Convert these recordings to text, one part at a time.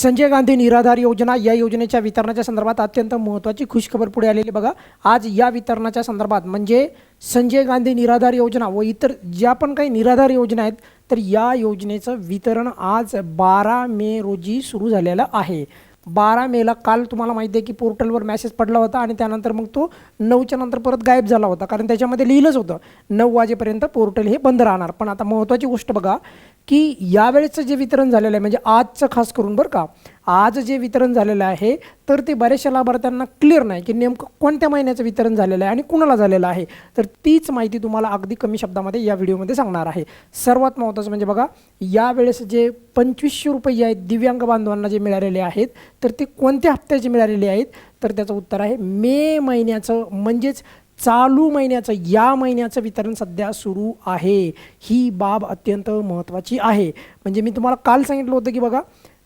संजय गांधी निराधार योजना या योजनेच्या वितरणाच्या संदर्भात अत्यंत महत्त्वाची खुशखबर पुढे आलेली बघा। आज या वितरणाच्या संदर्भात म्हणजे संजय गांधी निराधार योजना व इतर ज्या पण काही निराधार योजना आहेत तर या योजनेचं वितरण आज 12 मे रोजी सुरू झालेलं आहे। 12 मेला काल तुम्हाला माहिती आहे की पोर्टलवर मेसेज पडला होता आणि त्यानंतर मग तो 9च्या नंतर परत गायब झाला होता, कारण त्याच्यामध्ये लिहिलंच होतं 9 वाजेपर्यंत पोर्टल हे बंद राहणार। पण आता महत्त्वाची गोष्ट बघा की यावेळेचं जे वितरण झालेलं आहे म्हणजे आजचं खास करून बरं का, आज जे वितरण झालेलं आहे तर ते बऱ्याचशा लाभार्थ्यांना क्लिअर नाही की नेमकं कोणत्या महिन्याचं वितरण झालेलं आहे आणि कुणाला झालेलं आहे। तर तीच माहिती तुम्हाला अगदी कमी शब्दामध्ये या व्हिडिओमध्ये सांगणार आहे। सर्वात महत्त्वाचं म्हणजे बघा, यावेळेस जे 2500 रुपये आहेत दिव्यांग बांधवांना जे मिळालेले आहेत तर ते कोणत्या हप्त्याचे मिळालेले आहेत, तर त्याचं उत्तर आहे मे महिन्याचं, म्हणजेच चालू महिन्याचं, या महिन्याचं वितरण सध्या सुरू आहे। ही बाब अत्यंत महत्त्वाची आहे। म्हणजे मी तुम्हाला काल सांगितलं होतं की बघा,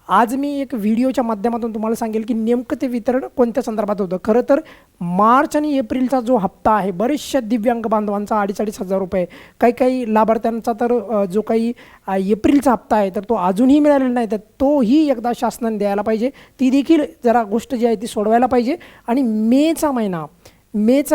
आज मी एक व्हिडिओच्या माध्यमातून तुम्हाला सांगेल की नेमकं ते वितरण कोणत्या संदर्भात होतं। खरं तर मार्च आणि एप्रिलचा जो हप्ता आहे बरेचशा दिव्यांग बांधवांचा 2,500 रुपये, काही लाभार्थ्यांचा तर जो काही एप्रिलचा हप्ता आहे तर तो अजूनही मिळालेला नाही, तर तोही एकदा शासनाने द्यायला पाहिजे। ती देखील जरा गोष्ट जी आहे ती सोडवायला पाहिजे। आणि मेचा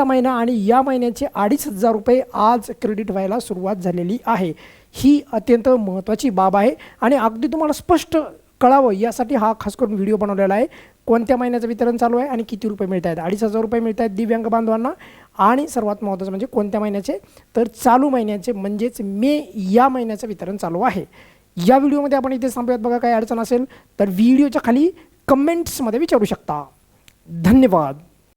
महिना आणि या महिन्याचे 2,500 रुपये आज क्रेडिट व्हायला सुरुवात झालेली आहे। ही अत्यंत महत्त्वाची बाब आहे आणि अगदी तुम्हाला स्पष्ट कळावं यासाठी हा खास करून व्हिडिओ बनवलेला आहे। कोणत्या महिन्याचं वितरण चालू आहे आणि किती रुपये मिळत आहेत। 2,500 रुपये मिळत आहेत दिव्यांग बांधवांना आणि सर्वात महत्त्वाचं म्हणजे कोणत्या महिन्याचे, तर चालू महिन्याचे, म्हणजेच मे या महिन्याचं वितरण चालू आहे। या व्हिडिओमध्ये आपण इथे थांबूयात। बघा काही अडचण असेल तर व्हिडिओच्या खाली कमेंट्समध्ये विचारू शकता। धन्यवाद।